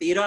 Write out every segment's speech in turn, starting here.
13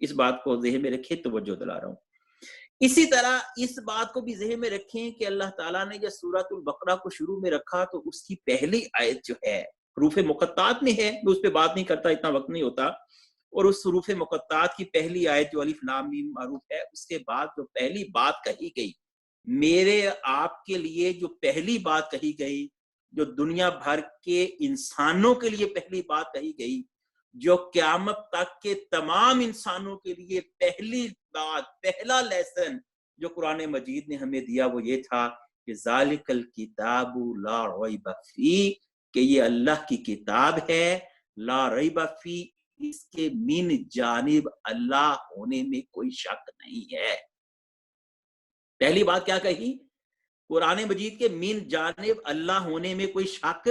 اس بات کو ذہن میں رکھیں، توجہ دلا رہا ہوں۔ اسی طرح اس بات کو بھی ذہن میں رکھیں کہ اللہ تعالیٰ نے جب سورۃ البقرہ کو شروع میں رکھا تو اس کی پہلی آیت جو ہے حروف مقطعات میں ہے، میں اس پہ بات نہیں کرتا، اتنا وقت نہیں ہوتا، اور اس حروف مقطعات کی پہلی آیت جو الف لام میم معروف ہے، اس کے بعد جو پہلی بات کہی گئی، میرے آپ کے لیے جو پہلی بات کہی گئی، جو دنیا بھر کے انسانوں کے لیے پہلی بات کہی گئی، جو قیامت تک کے تمام انسانوں کے لیے پہلی بات، پہلا لیسن جو قرآن مجید نے ہمیں دیا وہ یہ تھا کہ ذالک الکتاب لا ریب فیہ، کہ یہ اللہ کی کتاب ہے، لا ریب فیہ، اس کے من جانب اللہ ہونے میں کوئی شک نہیں ہے۔ پہلی بات کیا کہی؟ قرآن مجید کے من جانب اللہ ہونے میں کوئی شک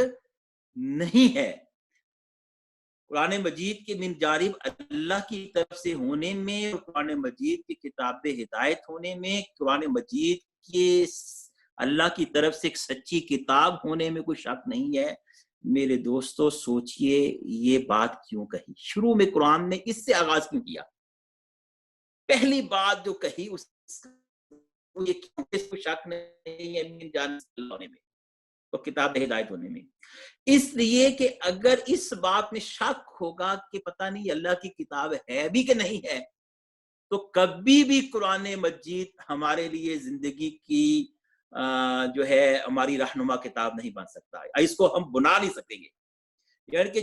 نہیں ہے۔ قرآن مجید کے من جانب اللہ کی طرف سے ہونے میں، قرآن مجید کی کتاب ہدایت ہونے میں، قرآن مجید کے اللہ کی طرف سے ایک سچی کتاب ہونے میں کوئی شک نہیں ہے۔ میرے دوستو سوچئے یہ بات کیوں کہی؟ شروع میں قرآن نے اس سے آغاز کیوں کیا؟ پہلی بات جو کہی اس یہ کیوں اس کو شک نہیں ہے من جانب اللہ ہونے میں اور کتاب ہدایت ہونے میں؟ اس لیے کہ اگر اس بات میں شک ہوگا کہ پتہ نہیں اللہ کی کتاب ہے بھی کہ نہیں ہے، تو کبھی بھی قرآن مجید ہمارے لیے زندگی کی جو ہے ہماری رہنما کتاب نہیں بن سکتا ہے، اس کو ہم بنا نہیں سکیں گے۔ یعنی کہ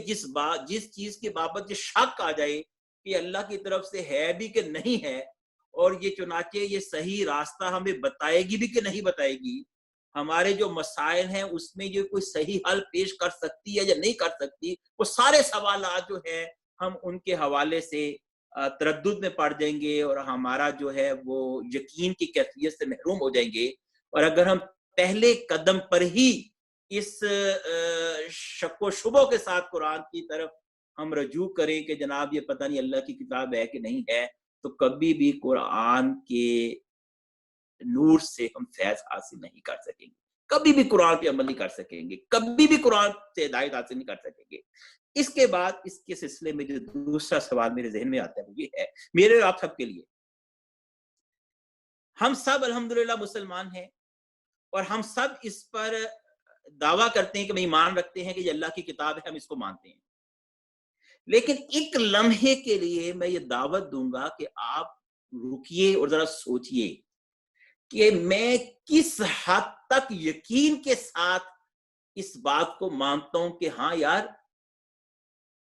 جس چیز کے بابت یہ شک آ جائے کہ اللہ کی طرف سے ہے بھی کہ نہیں ہے، اور یہ چنانچہ یہ صحیح راستہ ہمیں بتائے گی بھی کہ نہیں بتائے گی، ہمارے جو مسائل ہیں اس میں یہ کوئی صحیح حل پیش کر سکتی ہے یا نہیں کر سکتی، وہ سارے سوالات جو ہیں ہم ان کے حوالے سے تردد میں پڑ جائیں گے، اور ہمارا جو ہے وہ یقین کی کیفیت سے محروم ہو جائیں گے۔ اور اگر ہم پہلے قدم پر ہی اس شک و شبہ کے ساتھ قرآن کی طرف ہم رجوع کریں کہ جناب یہ پتہ نہیں اللہ کی کتاب ہے کہ نہیں ہے، تو کبھی بھی قرآن کے نور سے ہم فیض حاصل نہیں کر سکیں گے، کبھی بھی قرآن پہ عمل نہیں کر سکیں گے، کبھی بھی قرآن سے ہدایت حاصل نہیں کر سکیں گے۔ اس کے بعد اس کے سلسلے میں جو دوسرا سوال میرے ذہن میں آتا ہے وہ یہ ہے، میرے اور آپ سب کے لیے، ہم سب الحمدللہ مسلمان ہیں اور ہم سب اس پر دعویٰ کرتے ہیں کہ ہم ایمان رکھتے ہیں کہ یہ اللہ کی کتاب ہے، ہم اس کو مانتے ہیں، لیکن ایک لمحے کے لیے میں یہ دعوت دوں گا کہ آپ رکیے اور ذرا سوچئے کہ میں کس حد تک یقین کے ساتھ اس بات کو مانتا ہوں کہ ہاں یار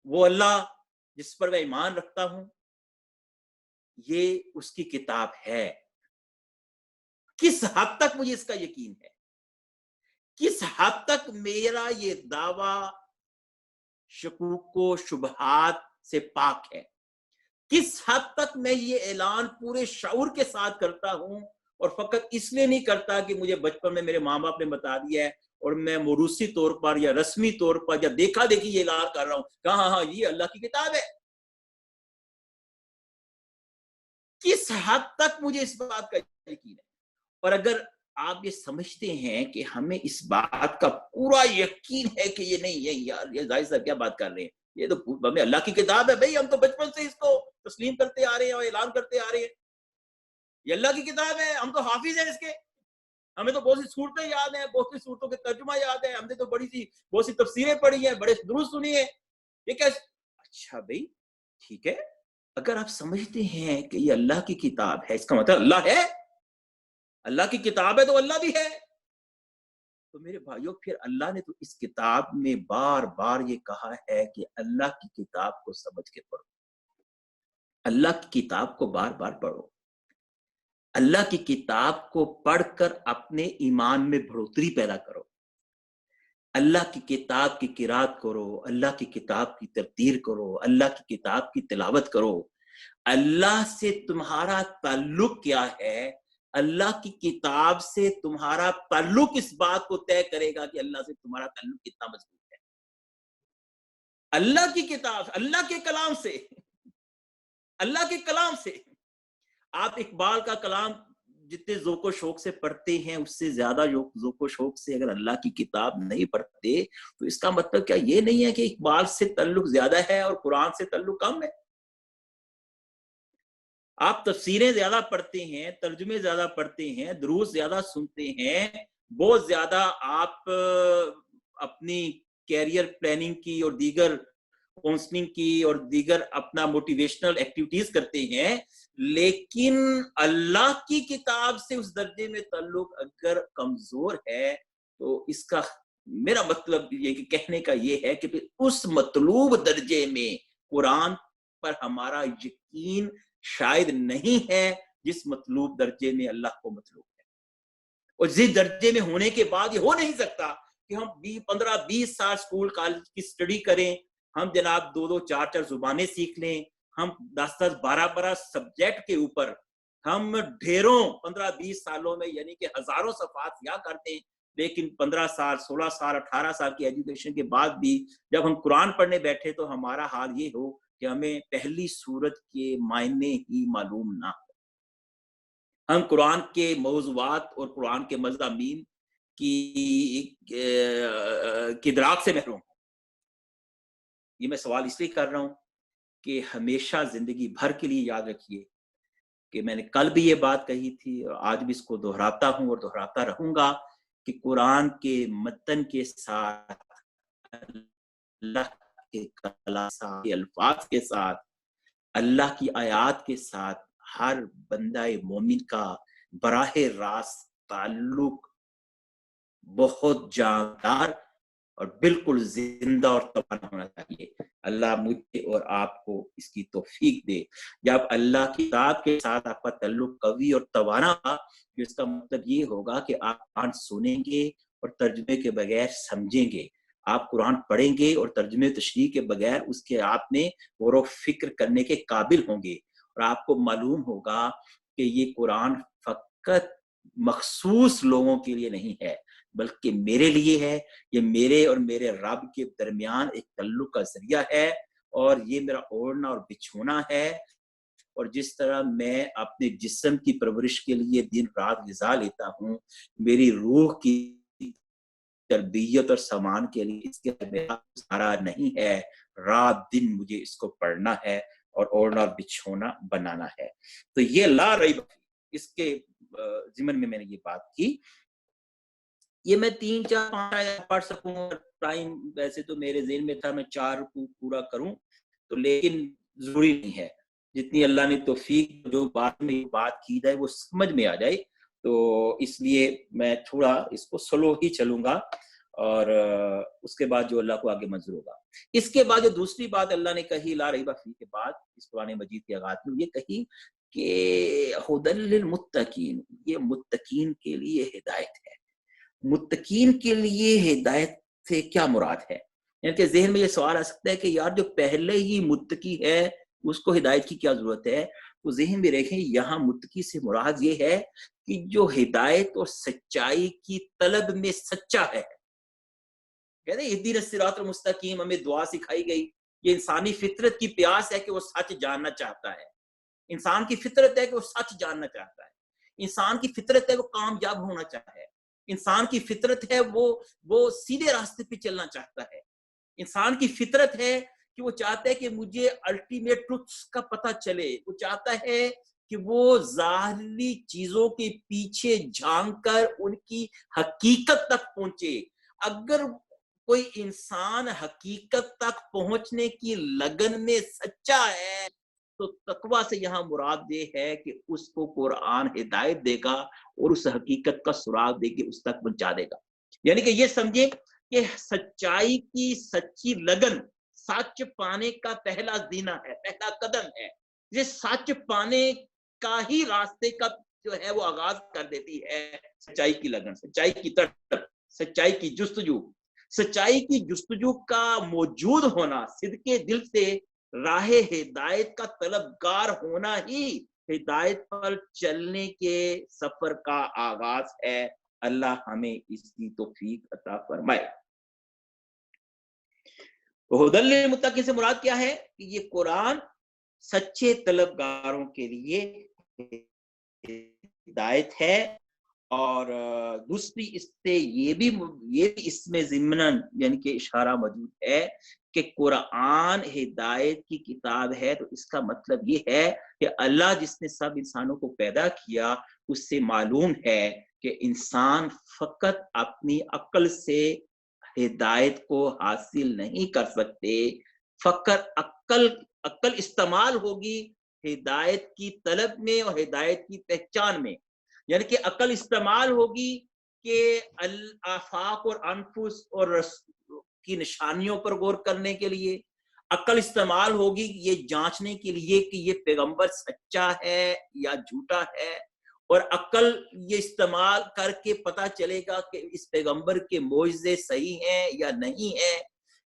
وہ اللہ جس پر میں ایمان رکھتا ہوں یہ اس کی کتاب ہے، کس حد تک مجھے اس کا یقین ہے، کس حد تک میرا یہ دعویٰ شکوک و شبہات سے پاک ہے، کس حد تک میں یہ اعلان پورے شعور کے ساتھ کرتا ہوں اور فقط اس لیے نہیں کرتا کہ مجھے بچپن میں میرے ماں باپ نے بتا دیا ہے اور میں موروثی طور پر یا رسمی طور پر یا دیکھا دیکھی یہ اعلان کر رہا ہوں کہ ہاں ہاں یہ اللہ کی کتاب ہے۔ کس حد تک مجھے اس بات کا یقین ہے؟ اور اگر آپ یہ سمجھتے ہیں کہ ہمیں اس بات کا پورا یقین ہے کہ یہ نہیں ہے، یار یہ ظاہر صاحب کیا بات کر رہے ہیں، یہ تو ہمیں اللہ کی کتاب ہے بھائی، ہم تو بچپن سے اس کو تسلیم کرتے آ رہے ہیں اور اعلان کرتے آ رہے ہیں، یہ اللہ کی کتاب ہے، ہم تو حافظ ہیں اس کے، ہمیں تو بہت سی صورتیں یاد ہیں، بہت سی صورتوں کے ترجمہ یاد ہیں، ہم نے تو بہت سی تفسیریں پڑھی ہیں، بڑے درود سنی ہیں، یہ کیسے؟ اچھا بھائی ٹھیک ہے، اگر آپ سمجھتے ہیں کہ یہ اللہ کی کتاب ہے، اس کا مطلب اللہ ہے، اللہ کی کتاب ہے تو اللہ بھی ہے، تو میرے بھائیوں پھر اللہ نے تو اس کتاب میں بار بار یہ کہا ہے کہ اللہ کی کتاب کو سمجھ کے پڑھو، اللہ کی کتاب کو بار بار پڑھو، اللہ کی کتاب کو پڑھ کر اپنے ایمان میں بڑھوتری پیدا کرو، اللہ کی کتاب کی قرات کرو، اللہ کی کتاب کی ترتیل کرو، اللہ کی کتاب کی تلاوت کرو۔ اللہ سے تمہارا تعلق کیا ہے؟ اللہ کی کتاب سے تمہارا تعلق اس بات کو طے کرے گا کہ اللہ سے تمہارا تعلق کتنا مضبوط ہے۔ اللہ کی کتاب، اللہ کے کلام سے، اللہ کے کلام سے، آپ اقبال کا کلام جتنے ذوق و شوق سے پڑھتے ہیں اس سے زیادہ ذوق و شوق سے اگر اللہ کی کتاب نہیں پڑھتے تو اس کا مطلب کیا یہ نہیں ہے کہ اقبال سے تعلق زیادہ ہے اور قرآن سے تعلق کم ہے؟ آپ تفسیریں زیادہ پڑھتے ہیں, ترجمے زیادہ پڑھتے ہیں, دروس زیادہ سنتے ہیں, بہت زیادہ آپ اپنی کیریئر پلاننگ کی اور دیگر کاؤنسلنگ کی اور دیگر اپنا موٹیویشنل ایکٹیویٹیز کرتے ہیں, لیکن اللہ کی کتاب سے اس درجے میں تعلق اگر کمزور ہے تو اس کا میرا مطلب یہ کہ کہنے کا یہ ہے کہ اس مطلوب درجے میں قرآن پر ہمارا یقین شاید نہیں ہے جس مطلوب درجے میں اللہ کو مطلوب ہے. اور جس درجے میں ہونے کے بعد یہ ہو نہیں سکتا کہ ہم 15-20 سال اسکول کالج کی اسٹڈی کریں, ہم جناب 2-2 4-4 زبانیں سیکھ لیں, ہم 10-10 12-12 سبجیکٹ کے اوپر ہم ڈھیروں 15-20 سالوں میں یعنی کہ ہزاروں صفحات یا کرتے ہیں, لیکن 15 سال 16 سال 18 سال کی ایجوکیشن کے بعد بھی جب ہم قرآن پڑھنے بیٹھے تو ہمارا حال یہ ہو کہ ہمیں پہلی سورت کے معنی ہی معلوم نہ ہو, ہم قرآن کے موضوعات اور قرآن کے مضامین کی ادراک سے محروم ہوں. یہ میں سوال اس لیے کر رہا ہوں کہ ہمیشہ زندگی بھر کے لیے یاد رکھیے کہ میں نے کل بھی یہ بات کہی تھی اور آج بھی اس کو دہراتا ہوں اور دہراتا رہوں گا کہ قرآن کے متن کے ساتھ, اللہ کے کلام کے الفاظ کے ساتھ, اللہ کی آیات کے ساتھ ہر بندہ مومن کا براہ راست تعلق بہت جاندار اور بالکل زندہ اور توانا ہونا چاہیے. اللہ مجھے اور آپ کو اس کی توفیق دے. جب اللہ کی کتاب کے ساتھ آپ کا تعلق قوی اور توانا ہوگا, اس کا مطلب یہ ہوگا کہ آپ قرآن سنیں گے اور ترجمے کے بغیر سمجھیں گے, آپ قرآن پڑھیں گے اور ترجمے تشریح کے بغیر اس کے آپ میں غور و فکر کرنے کے قابل ہوں گے, اور آپ کو معلوم ہوگا کہ یہ قرآن فقط مخصوص لوگوں کے لیے نہیں ہے بلکہ میرے لیے ہے. یہ میرے اور میرے رب کے درمیان ایک تعلق کا ذریعہ ہے, اور یہ میرا اوڑھنا اور بچھونا ہے. اور جس طرح میں اپنے جسم کی پرورش کے لیے دن رات غذا لیتا ہوں, میری روح کی تربیت اور سامان کے لیے اس کے میرا گزارا نہیں ہے, رات دن مجھے اس کو پڑھنا ہے اور اوڑھنا اور بچھونا بنانا ہے. تو یہ لا ریب اس کے ضمن میں نے یہ بات کی. یہ میں 3-4-5 پڑھ سکوں, ٹائم ویسے تو میرے ذہن میں تھا میں 4 کو پورا کروں, تو لیکن ضروری نہیں ہے, جتنی اللہ نے توفیق جو بات میں بات کی جائے وہ سمجھ میں آ جائے, تو اس لیے میں تھوڑا اس کو سلو ہی چلوں گا, اور اس کے بعد جو اللہ کو آگے منظور ہوگا. اس کے بعد جو دوسری بات اللہ نے کہی لا ریب فیہ کے بعد اس قرآن مجید کے آغاز میں, یہ کہی کہ ھدی للمتقین, یہ متقین کے لیے ہدایت ہے. متقین کے لیے ہدایت سے کیا مراد ہے؟ یعنی کہ ذہن میں یہ سوال آ سکتا ہے کہ یار جو پہلے ہی متقی ہے اس کو ہدایت کی کیا ضرورت ہے؟ تو ذہن میں رکھیں یہاں متقی سے مراد یہ ہے کہ جو ہدایت اور سچائی کی طلب میں سچا ہے. کہتے ہیں اہدنا الصراط المستقیم, ہمیں دعا سکھائی گئی. یہ انسانی فطرت کی پیاس ہے کہ وہ سچ جاننا چاہتا ہے, انسان کی فطرت ہے کہ وہ سچ جاننا چاہتا ہے, انسان کی فطرت ہے وہ کامیاب ہونا چاہتا ہے, انسان کی فطرت ہے وہ سیدھے راستے پہ چلنا چاہتا ہے, انسان کی فطرت ہے کہ وہ چاہتا ہے کہ مجھے الٹیمیٹ ٹروتھس کا پتہ چلے, وہ چاہتا ہے کہ وہ ظاہری چیزوں کے پیچھے جھانک کر ان کی حقیقت تک پہنچے. اگر کوئی انسان حقیقت تک پہنچنے کی لگن میں سچا ہے تو تقویٰ سے یہاں مراد یہ ہے کہ اس کو قرآن ہدایت دے گا اور اس حقیقت کا سراغ دے کے اس تک پہنچا دے گا. یعنی کہ یہ سمجھے کہ سچائی کی سچی لگن سچ پانے کا پہلا زینہ ہے, پہلا قدم ہے. یہ سچ پانے کا ہی راستے کا جو ہے وہ آغاز کر دیتی ہے سچائی کی لگن, سچائی کی طرف, سچائی کی جستجو. سچائی کی جستجو کا موجود ہونا, صدقے دل سے راہ ہدایت کا طلبگار ہونا ہی ہدایت پر چلنے کے سفر کا آغاز ہے. اللہ ہمیں اس کی توفیق عطا فرمائے. ھدی للمتقین سے مراد کیا ہے کہ یہ قرآن سچے طلبگاروں کے لیے ہدایت ہے, اور دوسری اس سے یہ بھی اس میں ضمناً یعنی کہ اشارہ موجود ہے کہ قرآن ہدایت کی کتاب ہے، تو اس کا مطلب یہ ہے کہ اللہ جس نے سب انسانوں کو پیدا کیا اس سے معلوم ہے کہ انسان فقط اپنی عقل سے ہدایت کو حاصل نہیں کر سکتے، فقط عقل استعمال ہوگی ہدایت کی طلب میں اور ہدایت کی پہچان میں، یعنی کہ عقل استعمال ہوگی کہ آفاق اور انفس اور کی نشانیوں پر غور کرنے کے لیے، عقل استعمال ہوگی یہ جانچنے کے لیے کہ یہ پیغمبر سچا ہے یا جھوٹا ہے، اور عقل یہ استعمال کر کے پتہ چلے گا کہ اس پیغمبر کے معجزے صحیح ہیں یا نہیں ہیں،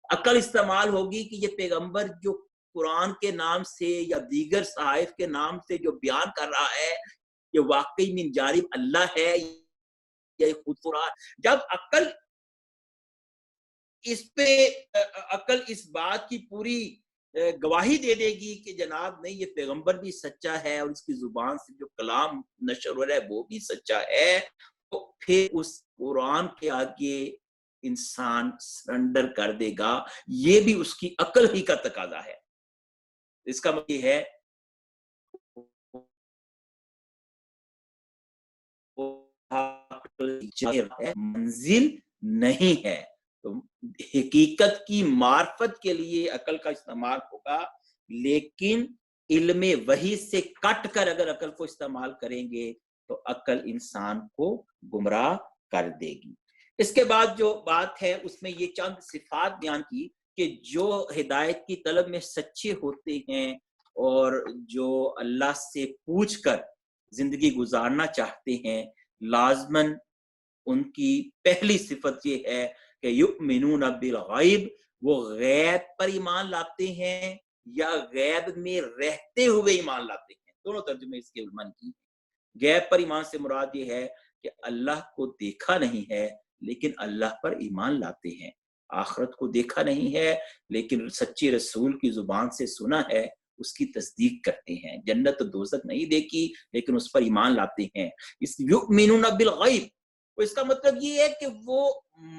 عقل استعمال ہوگی کہ یہ پیغمبر جو قرآن کے نام سے یا دیگر صحائف کے نام سے جو بیان کر رہا ہے یہ واقعی من جانب اللہ ہے یا خود قرآن۔ جب عقل اس پہ عقل اس بات کی پوری گواہی دے دے گی کہ جناب نہیں یہ پیغمبر بھی سچا ہے اور اس کی زبان سے جو کلام نشر ہو رہا ہے وہ بھی سچا ہے، تو پھر اس قرآن کے آگے انسان سرنڈر کر دے گا، یہ بھی اس کی عقل ہی کا تقاضا ہے۔ اس کا مطلب یہ ہے منزل نہیں ہے، تو حقیقت کی معرفت کے لیے عقل کا استعمال ہوگا، لیکن علم وحی سے کٹ کر اگر عقل کو استعمال کریں گے تو عقل انسان کو گمراہ کر دے گی۔ اس کے بعد جو بات ہے اس میں یہ چند صفات بیان کی کہ جو ہدایت کی طلب میں سچے ہوتے ہیں اور جو اللہ سے پوچھ کر زندگی گزارنا چاہتے ہیں، لازماً ان کی پہلی صفت یہ ہے کہ یؤمنون بالغیب، وہ غیب پر ایمان لاتے ہیں یا غیب میں رہتے ہوئے ایمان لاتے ہیں، دونوں ترجمے اس کے علماء نے کی ہیں۔ غیب پر ایمان سے مراد یہ ہے کہ اللہ کو دیکھا نہیں ہے لیکن اللہ پر ایمان لاتے ہیں، آخرت کو دیکھا نہیں ہے لیکن سچے رسول کی زبان سے سنا ہے، اس کی تصدیق کرتے ہیں، جنت و دوزخ نہیں دیکھی لیکن اس پر ایمان لاتے ہیں۔ اس یؤمنون بالغیب، اس کا مطلب یہ ہے کہ وہ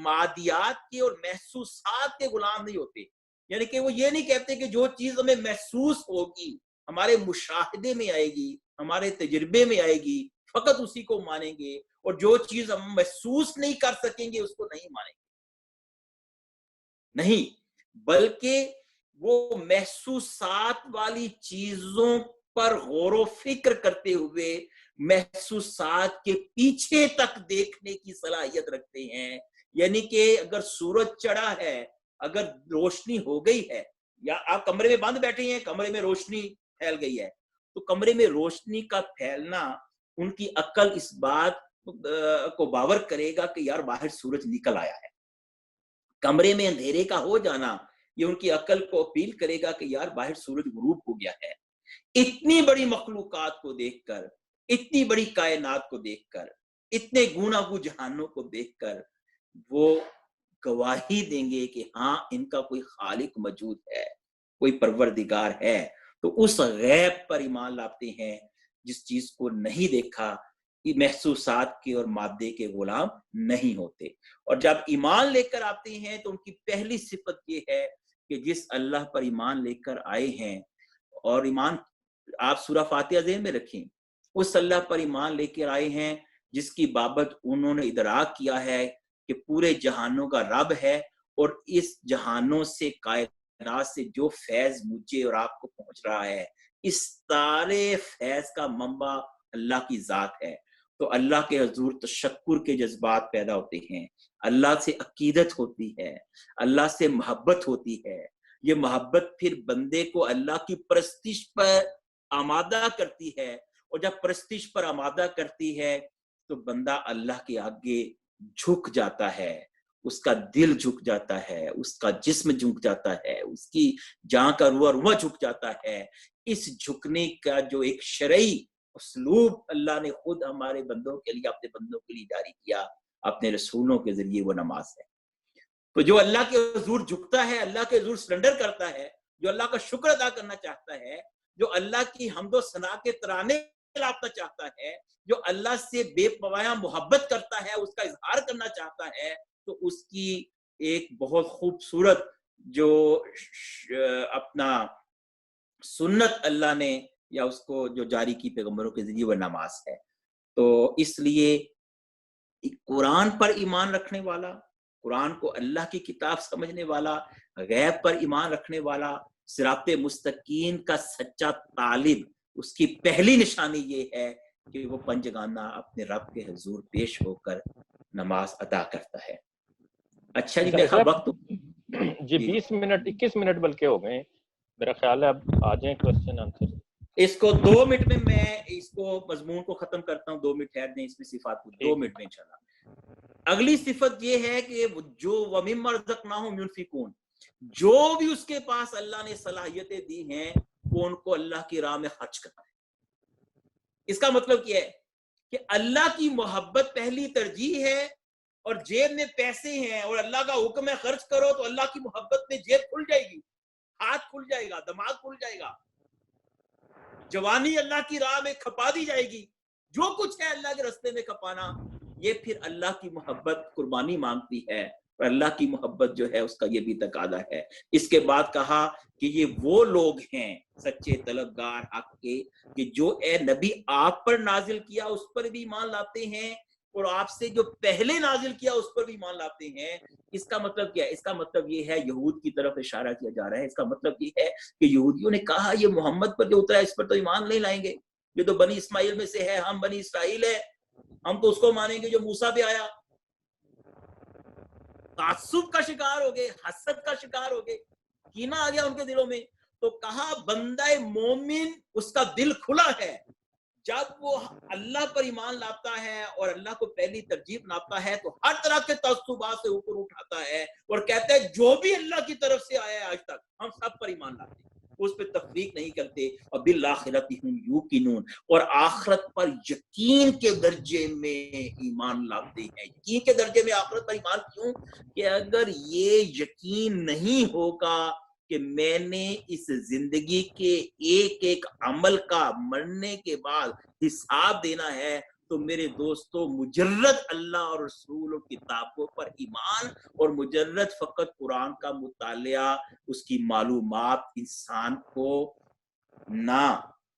مادیات کے اور محسوسات کے غلام نہیں ہوتے، یعنی کہ وہ یہ نہیں کہتے کہ جو چیز ہمیں محسوس ہوگی، ہمارے مشاہدے میں آئے گی، ہمارے تجربے میں آئے گی، فقط اسی کو مانیں گے، اور جو چیز ہم محسوس نہیں کر سکیں گے اس کو نہیں مانیں گے، نہیں، بلکہ وہ محسوسات والی چیزوں پر غور و فکر کرتے ہوئے محسوسات کے پیچھے تک دیکھنے کی صلاحیت رکھتے ہیں، یعنی کہ اگر سورج چڑھا ہے، اگر روشنی ہو گئی ہے، یا آپ کمرے میں بند بیٹھے ہیں، کمرے میں روشنی پھیل گئی ہے، تو کمرے میں روشنی کا پھیلنا ان کی عقل اس بات کو باور کرے گا کہ یار باہر سورج نکل آیا ہے، کمرے میں اندھیرے کا ہو جانا یہ ان کی عقل کو اپیل کرے گا کہ یار باہر سورج غروب ہو گیا ہے۔ اتنی بڑی مخلوقات کو دیکھ کر، اتنی بڑی کائنات کو دیکھ کر، اتنے گوناگوں جہانوں کو دیکھ کر وہ گواہی دیں گے کہ ہاں ان کا کوئی خالق موجود ہے، کوئی پروردگار ہے، تو اس غیب پر ایمان لاتے ہیں جس چیز کو نہیں دیکھا، محسوسات کے اور مادے کے غلام نہیں ہوتے۔ اور جب ایمان لے کر آتے ہیں تو ان کی پہلی صفت یہ ہے کہ جس اللہ پر ایمان لے کر آئے ہیں، اور ایمان آپ سورہ فاتحہ ذہن میں رکھیں، اس اللہ پر ایمان لے کر آئے ہیں جس کی بابت انہوں نے ادراک کیا ہے کہ پورے جہانوں کا رب ہے، اور اس جہانوں سے کائنات سے جو فیض مجھے اور آپ کو پہنچ رہا ہے اس سارے فیض کا منبع اللہ کی ذات ہے، تو اللہ کے حضور تشکر کے جذبات پیدا ہوتے ہیں، اللہ سے عقیدت ہوتی ہے، اللہ سے محبت ہوتی ہے، یہ محبت پھر بندے کو اللہ کی پرستش پر آمادہ کرتی ہے، اور جب پرستش پر آمادہ کرتی ہے تو بندہ اللہ کے آگے جھک جاتا ہے، اس کا دل جھک جاتا ہے، اس کا جسم جھک جاتا ہے، اس کی جان کا روح روح جھک جاتا ہے۔ اس جھکنے کا جو ایک شرعی اسلوب اللہ نے خود ہمارے بندوں کے لیے، اپنے بندوں کے لیے جاری کیا اپنے رسولوں کے ذریعے، وہ نماز ہے۔ تو جو اللہ کے حضور جھکتا ہے، اللہ کے حضور سرنڈر کرتا ہے، جو اللہ کا شکر ادا کرنا چاہتا ہے، جو اللہ کی حمد و ثنا کے ترانے لانا چاہتا ہے، جو اللہ سے بے پناہ محبت کرتا ہے، اس کا اظہار کرنا چاہتا ہے، تو اس کی ایک بہت خوبصورت جو اپنا سنت اللہ نے یا اس کو جو جاری کی پیغمبروں کے ذریعے وہ نماز ہے. تو اس لیے قرآن پر ایمان رکھنے والا, قرآن کو اللہ کی کتاب سمجھنے والا, غیب پر ایمان رکھنے والا, صراط مستقیم کا سچا طالب, اس کی پہلی نشانی یہ ہے کہ وہ پنجگانہ اپنے رب کے حضور پیش ہو کر نماز ادا کرتا ہے. اچھا جی, میرا وقت جی 20 منٹ 21 منٹ بلکہ ہو گئے, میرا خیال ہے اب آ جائیں کوسچن آنسر. اس کو 2 منٹ میں اس کو مضمون کو ختم کرتا ہوں. 2 منٹ ٹھہر دیں, اس میں صفات کو 2 منٹ میں انشاءاللہ. اگلی صفت یہ ہے کہ جو وَمِمَّا رَزَقْنَاهُمْ يُنْفِقُونَ, جو بھی اس کے پاس اللہ نے صلاحیتیں دی ہیں وہ ان کو اللہ کی راہ میں خرچ کرتا ہے. اس کا مطلب یہ ہے کہ اللہ کی محبت پہلی ترجیح ہے, اور جیب میں پیسے ہیں اور اللہ کا حکم ہے خرچ کرو, تو اللہ کی محبت میں جیب کھل جائے گی, ہاتھ کھل جائے گا, دماغ کھل جائے گا, جوانی اللہ کی راہ میں کھپا دی جائے گی. جو کچھ ہے اللہ کے راستے میں کھپانا, یہ پھر اللہ کی محبت قربانی مانگتی ہے, اور اللہ کی محبت جو ہے اس کا یہ بھی تقاضا ہے. اس کے بعد کہا کہ یہ وہ لوگ ہیں سچے طلبگار حق کے کہ جو اے نبی آپ پر نازل کیا اس پر بھی ایمان لاتے ہیں, اور آپ سے جو پہلے نازل کیا اس پر بھی ایمان لاتے ہیں. اس کا مطلب کیا ہے؟ اس کا مطلب یہ ہے, یہود کی طرف اشارہ کیا جا رہا ہے. اس کا مطلب یہ ہے کہ یہودیوں نے کہا یہ محمد پر جو اترا ہے اس پر تو ایمان نہیں لائیں گے, یہ تو بنی اسماعیل میں سے ہے, ہم بنی اسرائیل ہے, ہم تو اس کو مانیں گے جو موسیٰ پہ آیا. تعصب کا شکار ہو گئے, حسد کا شکار ہو گئے, کینہ آ گیا ان کے دلوں میں. تو کہا بندہ مومن اس کا دل کھلا ہے جب وہ اللہ پر ایمان لاتا ہے اور اللہ کو پہلی ترجیح بناتا ہے, تو ہر طرح کے تعصبات سے اوپر اٹھاتا ہے اور کہتا ہے جو بھی اللہ کی طرف سے آیا ہے آج تک ہم سب پر ایمان لاتے ہیں, اس پہ تفریق نہیں کرتے. اور بالآخرۃ ہم یوقنون, اور آخرت پر یقین کے درجے میں ایمان لاتے ہیں. یقین کے درجے میں آخرت پر ایمان کیوں؟ کہ اگر یہ یقین نہیں ہوگا کہ میں نے اس زندگی کے ایک ایک عمل کا مرنے کے بعد حساب دینا ہے, تو میرے دوستو مجرد اللہ اور رسول اور کتابوں پر ایمان اور مجرد فقط قرآن کا مطالعہ, اس کی معلومات انسان کو نہ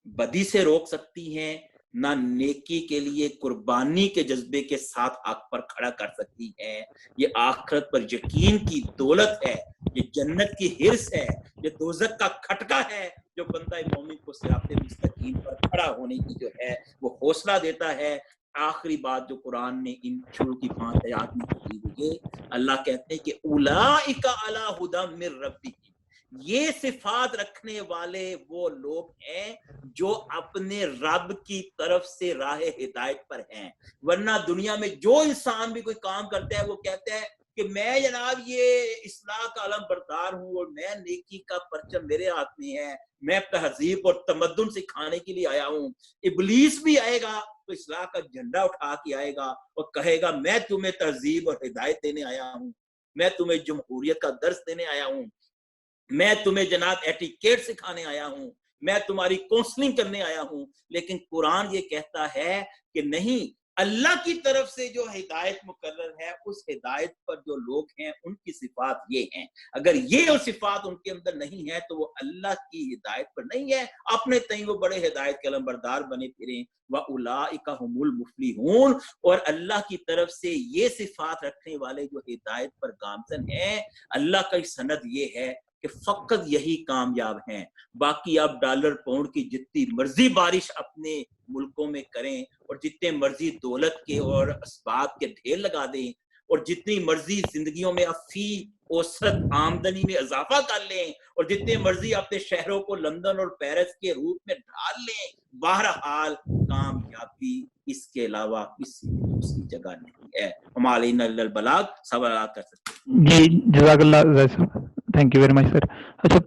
بدی سے روک سکتی ہیں, نہ نیکی کے لیے قربانی کے جذبے کے ساتھ حق پر کھڑا کر سکتی ہیں. یہ آخرت پر یقین کی دولت ہے, یہ جنت کی حرص ہے, یہ دوزخ کا کھٹکا ہے جو بندہ مومن کو صراط مستقیم پر کھڑا ہونے کی جو ہے وہ حوصلہ دیتا ہے. آخری بات جو قرآن نے ان شروع کی 5 آیات میں کی ہوئی, اللہ کہتے ہیں کہ اولئک علی ھدی من ربہم, یہ صفات رکھنے والے وہ لوگ ہیں جو اپنے رب کی طرف سے راہ ہدایت پر ہیں. ورنہ دنیا میں جو انسان بھی کوئی کام کرتا ہے وہ کہتا ہے کہ میں جناب یہ اصلاح کا علم بردار ہوں اور میں نیکی کا پرچم میرے ہاتھ میں ہے, میں تہذیب اور تمدن سکھانے کے لیے آیا ہوں. ابلیس بھی آئے گا تو اصلاح کا جھنڈا اٹھا کے آئے گا اور کہے گا میں تمہیں تہذیب اور ہدایت دینے آیا ہوں, میں تمہیں جمہوریت کا درس دینے آیا ہوں, میں تمہیں جناب ایٹیکیٹ سکھانے آیا ہوں, میں تمہاری کونسلنگ کرنے آیا ہوں. لیکن قرآن یہ کہتا ہے کہ نہیں, اللہ کی طرف سے جو ہدایت مقرر ہے اس ہدایت پر جو لوگ ہیں ان کی صفات یہ ہیں. اگر یہ صفات ان کے اندر نہیں ہے تو وہ اللہ کی ہدایت پر نہیں ہے, اپنے تئیں وہ بڑے ہدایت کے علمبردار بنے پھریں. وَأُولَٰئِکَ هُمُ الْمُفْلِحُونَ, اور اللہ کی طرف سے یہ صفات رکھنے والے جو ہدایت پر گامزن ہیں, اللہ کا سند یہ ہے کہ فقط یہی کامیاب ہیں. باقی آپ ڈالر پاؤنڈ کی جتنی مرضی بارش اپنے ملکوں میں کریں اور جتنے مرضی دولت کے اور اسباب کے ڈھیر لگا دیں اور جتنی مرضی زندگیوں میں آپ فی اوسط آمدنی میں اضافہ کر لیں اور جتنے مرضی اپنے شہروں کو لندن اور پیرس کے روپ میں ڈھال لیں, بہرحال کامیابی اس کے علاوہ کسی دوسری جگہ نہیں ہے. ہمارے البلاغ سوالات کر سکتے ہیں. جی جزاک اللہ, تھینک یو ویری مچ سر. اچھا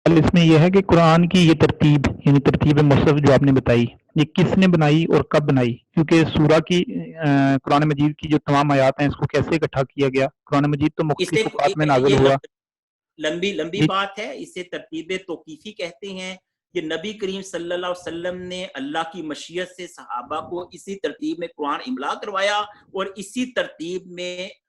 اس میں یہ ہے کہ قرآن کی یہ ترتیب یعنی ترتیب مصحف جو آپ نے بتائی, یہ کس نے بنائی اور کب بنائی؟ کیونکہ سورہ کی قرآن مجید کی جو تمام آیات ہیں اس کو کیسے اکٹھا کیا گیا؟ قرآن مجید تو مختلف اوقات میں نازل ہوا. لمبی بات ہے, اسے ترتیب توقیفی کہتے ہیں. کہ نبی کریم صلی اللہ علیہ وسلم نے اللہ کی مشیت سے صحابہ کو اسی ترتیب میں قرآن املا کروایا اور اسی ترتیب میں